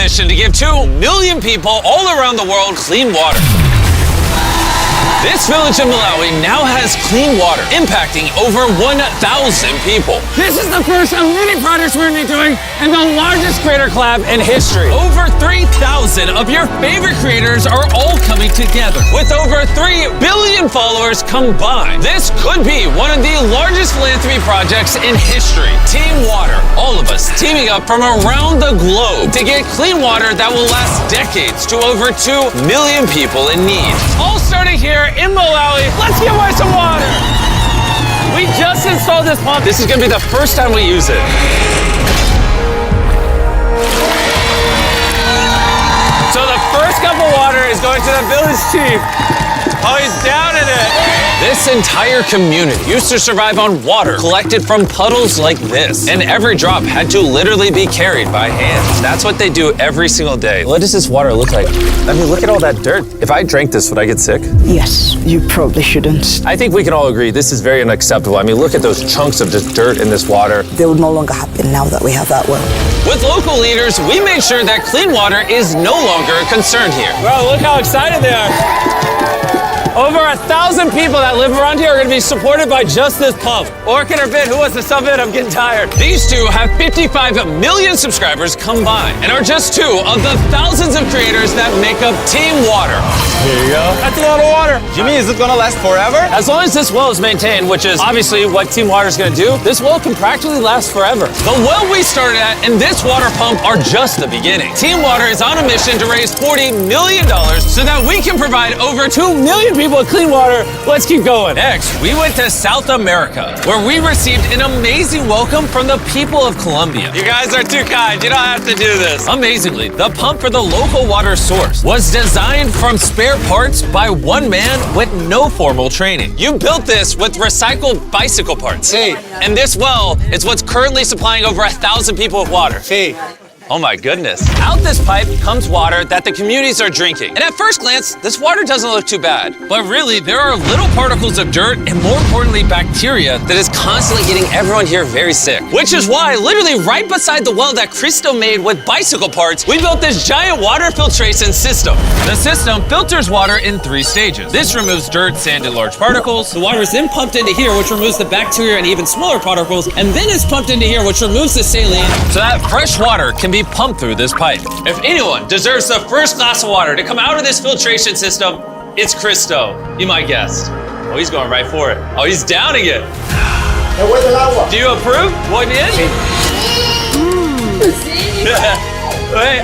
mission to give 2 million people all around the world clean water. This village in Malawi now has clean water, impacting over 1,000 people. This is the first of many projects we're going to be doing and the largest creator collab in history. Over 3,000 of your favorite creators are all coming together, with over 3 billion followers combined. This could be one of the largest philanthropy projects in history. Team Water, all of us teaming up from around the globe to get clean water that will last decades to over 2 million people in need. All starting here in Malawi. Let's give away some water. We just installed this pump. This is going to be the first time we use it. So the first cup of water is going to the village chief. Oh, he's down in it. This entire community used to survive on water collected from puddles like this. And every drop had to literally be carried by hand. That's what they do every single day. What does this water look like? I mean, look at all that dirt. If I drank this, would I get sick? Yes, you probably shouldn't. I think we can all agree this is very unacceptable. I mean, look at those chunks of just dirt in this water. They will no longer happen now that we have that well. With local leaders, we made sure that clean water is no longer a concern here. Bro, look how excited they are. Over 1,000 people that live around here are going to be supported by just this pump. Orchid or Bit, who wants to sub in? I'm getting tired. These two have 55 million subscribers combined and are just 2 of the thousands of creators that make up Team Water. Here you go. That's a lot of water. Jimmy, is it gonna last forever? As long as this well is maintained, which is obviously what Team Water is going to do, this well can practically last forever. The well we started at and this water pump are just the beginning. Team Water is on a mission to raise $40 million so that we can provide over 2 million people with clean water. Let's keep going. Next, we went to South America, where we received an amazing welcome from the people of Colombia. You guys are too kind. You don't have to do this. Amazingly, the pump for the local water source was designed from spare parts by one man with no formal training. You built this with recycled bicycle parts. Hey. And this well is what's currently supplying over 1,000 people with water. Hey. Oh my goodness. Out this pipe comes water that the communities are drinking. And at first glance, this water doesn't look too bad. But really, there are little particles of dirt and more importantly, bacteria that is constantly getting everyone here very sick. Which is why, literally right beside the well that Cristo made with bicycle parts, we built this giant water filtration system. The system filters water in 3 stages. This removes dirt, sand, and large particles. The water is then pumped into here, which removes the bacteria and even smaller particles, and then is pumped into here, which removes the saline, so that fresh water can be pumped through this pipe. If anyone deserves the first glass of water to come out of this filtration system, it's Cristo. Be my guest. Oh, he's going right for it. Oh, he's downing it. Do you approve? Muy bien? Hey,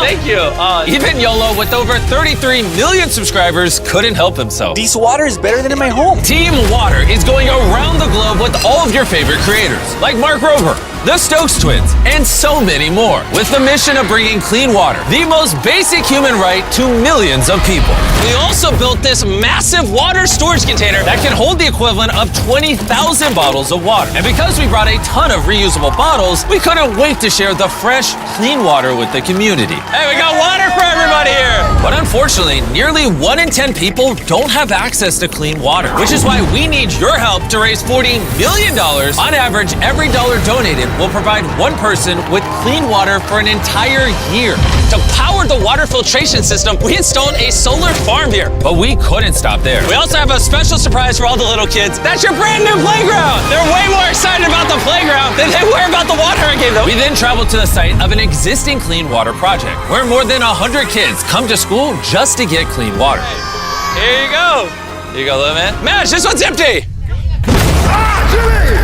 thank you. Even YOLO, with over 33 million subscribers, couldn't help himself. This water is better than in my home. Team Water is going around the globe with all of your favorite creators, like Mark Rover, the Stokes Twins, and so many more, with the mission of bringing clean water, the most basic human right, to millions of people. We also built this massive water storage container that can hold the equivalent of 20,000 bottles of water. And because we brought a ton of reusable bottles, we couldn't wait to share the fresh, clean water with the community. Hey, we got water for everybody here. But unfortunately, nearly 1 in 10 people don't have access to clean water, which is why we need your help to raise $40 million. On average, every dollar donated will provide one person with clean water for an entire year. To power the water filtration system, we installed a solar farm here, but we couldn't stop there. We also have a special surprise for all the little kids. That's your brand new playground. They're way more excited about the playground than they were about the water I gave them. We then traveled to the site of an existing clean water project, where more than 100 kids come to school just to get clean water. Here you go. Here you go, little man. Mash, this one's empty.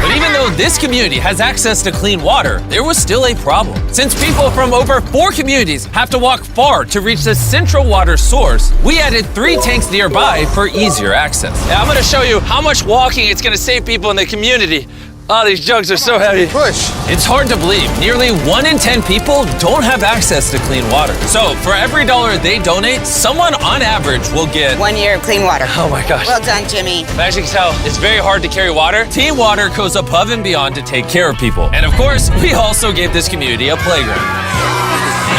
But even though this community has access to clean water, there was still a problem. Since people from over 4 communities have to walk far to reach the central water source, we added 3 tanks nearby for easier access. Now I'm gonna show you how much walking it's gonna save people in the community. Oh, these jugs are so heavy. Push. It's hard to believe. Nearly 1 in 10 people don't have access to clean water. So for every dollar they donate, someone on average will get 1 year of clean water. Oh my gosh. Well done, Jimmy. As you can tell, it's very hard to carry water. Team Water goes above and beyond to take care of people. And of course, we also gave this community a playground.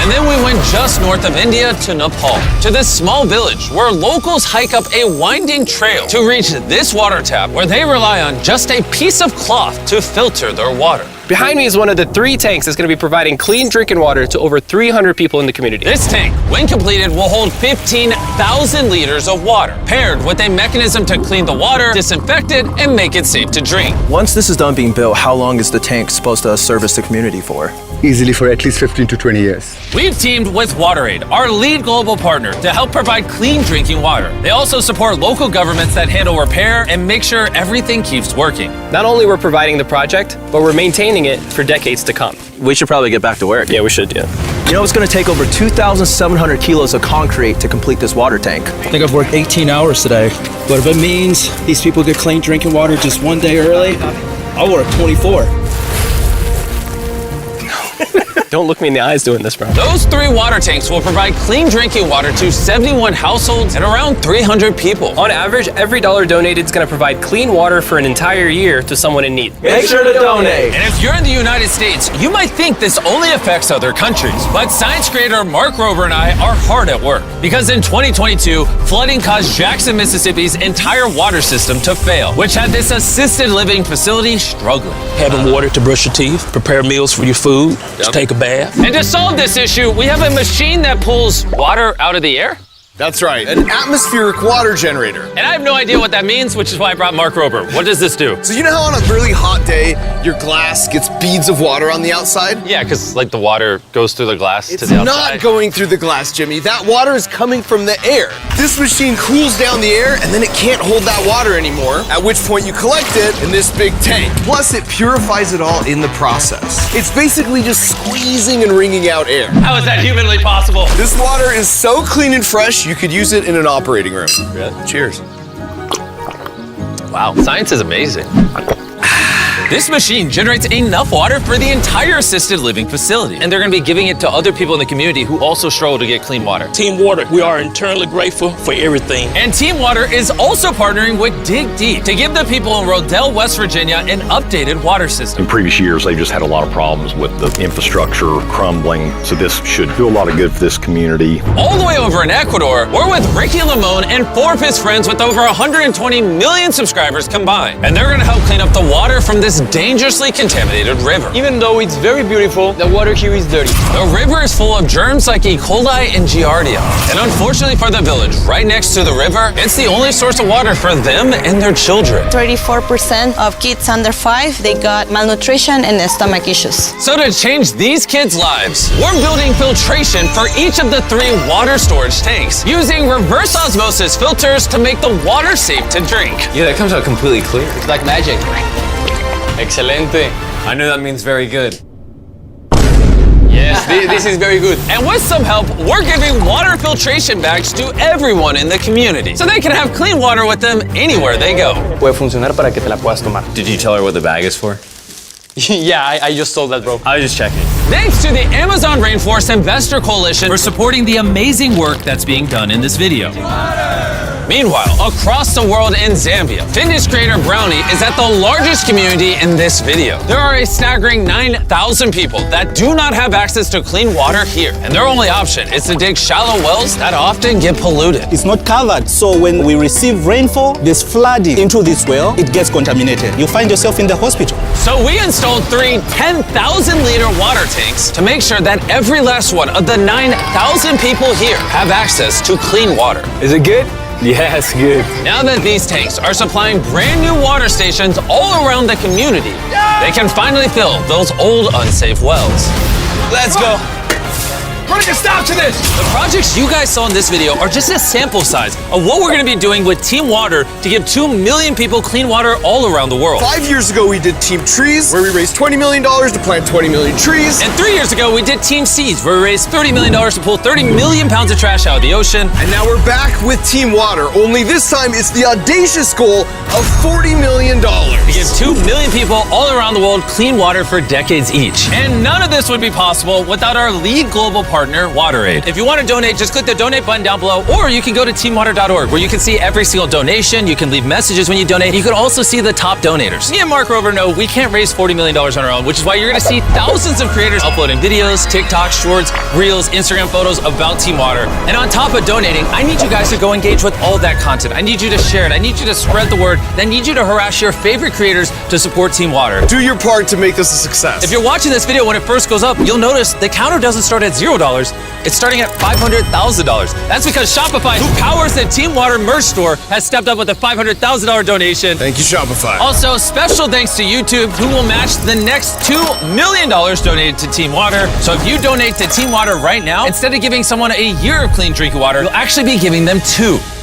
And then we went just north of India to Nepal, to this small village where locals hike up a winding trail to reach this water tap where they rely on just a piece of cloth to filter their water. Behind me is one of the 3 tanks that's going to be providing clean drinking water to over 300 people in the community. This tank, when completed, will hold 15,000 liters of water, paired with a mechanism to clean the water, disinfect it, and make it safe to drink. Once this is done being built, how long is the tank supposed to service the community for? Easily for at least 15 to 20 years. We've teamed with WaterAid, our lead global partner, to help provide clean drinking water. They also support local governments that handle repair and make sure everything keeps working. Not only we're providing the project, but we're maintaining it for decades to come. We should probably get back to work. Yeah, we should, yeah. You know, it's going to take over 2,700 kilos of concrete to complete this water tank. I think I've worked 18 hours today. But if it means these people get clean drinking water just one day early, I'll work 24. Don't look me in the eyes doing this, bro. Those 3 water tanks will provide clean drinking water to 71 households and around 300 people. On average, every dollar donated is going to provide clean water for an entire year to someone in need. Make sure to donate. And if you're in the United States, you might think this only affects other countries. But science creator Mark Rober and I are hard at work. Because in 2022, flooding caused Jackson, Mississippi's entire water system to fail, which had this assisted living facility struggling. Having water to brush your teeth, prepare meals for your food, to take a bath. And to solve this issue, we have a machine that pulls water out of the air. That's right, an atmospheric water generator. And I have no idea what that means, which is why I brought Mark Rober. What does this do? So you know how on a really hot day, your glass gets beads of water on the outside? Yeah, because like the water goes through the glass to the outside. It's not going through the glass, Jimmy. That water is coming from the air. This machine cools down the air and then it can't hold that water anymore, at which point you collect it in this big tank. Plus it purifies it all in the process. It's basically just squeezing and wringing out air. How is that humanly possible? This water is so clean and fresh, you could use it in an operating room. Really? Cheers. Wow, science is amazing. This machine generates enough water for the entire assisted living facility. And they're gonna be giving it to other people in the community who also struggle to get clean water. Team Water, we are eternally grateful for everything. And Team Water is also partnering with Dig Deep to give the people in Rodell, West Virginia an updated water system. In previous years, they just had a lot of problems with the infrastructure crumbling, so this should do a lot of good for this community. All the way over in Ecuador, we're with Ricky Limon and 4 of his friends with over 120 million subscribers combined. And they're gonna help clean up the water from this dangerously contaminated river. Even though it's very beautiful, the water here is dirty. The river is full of germs like E. coli and Giardia. And unfortunately for the village, right next to the river, it's the only source of water for them and their children. 34% of kids under 5, they got malnutrition and stomach issues. So to change these kids' lives, we're building filtration for each of the 3 water storage tanks, using reverse osmosis filters to make the water safe to drink. Yeah, that comes out completely clear. It's like magic. Excelente. I know that means very good. Yes, this is very good. And with some help, we're giving water filtration bags to everyone in the community, so they can have clean water with them anywhere they go. Puede funcionar para que te la puedas tomar. Did you tell her what the bag is for? Yeah, I just told that, bro. I was just checking. Thanks to the Amazon Rainforest Investor Coalition for supporting the amazing work that's being done in this video. Meanwhile, across the world in Zambia, fitness creator Brownie is at the largest community in this video. There are a staggering 9,000 people that do not have access to clean water here, and their only option is to dig shallow wells that often get polluted. It's not covered, so when we receive rainfall, there's flooding into this well, it gets contaminated. You find yourself in the hospital. So we installed 3 10,000-liter water tanks to make sure that every last one of the 9,000 people here have access to clean water. Is it good? Yes, good. Now that these tanks are supplying brand new water stations all around the community, they can finally fill those old unsafe wells. Let's go. Putting a stop to this! The projects you guys saw in this video are just a sample size of what we're gonna be doing with Team Water to give 2 million people clean water all around the world. 5 years ago, we did Team Trees, where we raised $20 million to plant 20 million trees. And 3 years ago, we did Team Seas, where we raised $30 million to pull 30 million pounds of trash out of the ocean. And now we're back with Team Water, only this time it's the audacious goal of $40 million. To give 2 million people all around the world clean water for decades each. And none of this would be possible without our lead global partner, WaterAid. WaterAid. If you want to donate, just click the donate button down below, or you can go to teamwater.org where you can see every single donation. You can leave messages when you donate. You can also see the top donators. Me and Mark Rover know we can't raise $40 million on our own, which is why you're going to see thousands of creators uploading videos, TikTok, shorts, reels, Instagram photos about Team Water. And on top of donating, I need you guys to go engage with all that content. I need you to share it. I need you to spread the word. I need you to harass your favorite creators to support Team Water. Do your part to make this a success. If you're watching this video when it first goes up, you'll notice the counter doesn't start at $0. It's starting at $500,000. That's because Shopify, who powers the Team Water merch store, has stepped up with a $500,000 donation. Thank you, Shopify. Also, special thanks to YouTube, who will match the next $2 million donated to Team Water. So if you donate to Team Water right now, instead of giving someone a year of clean drinking water, you'll actually be giving them 2.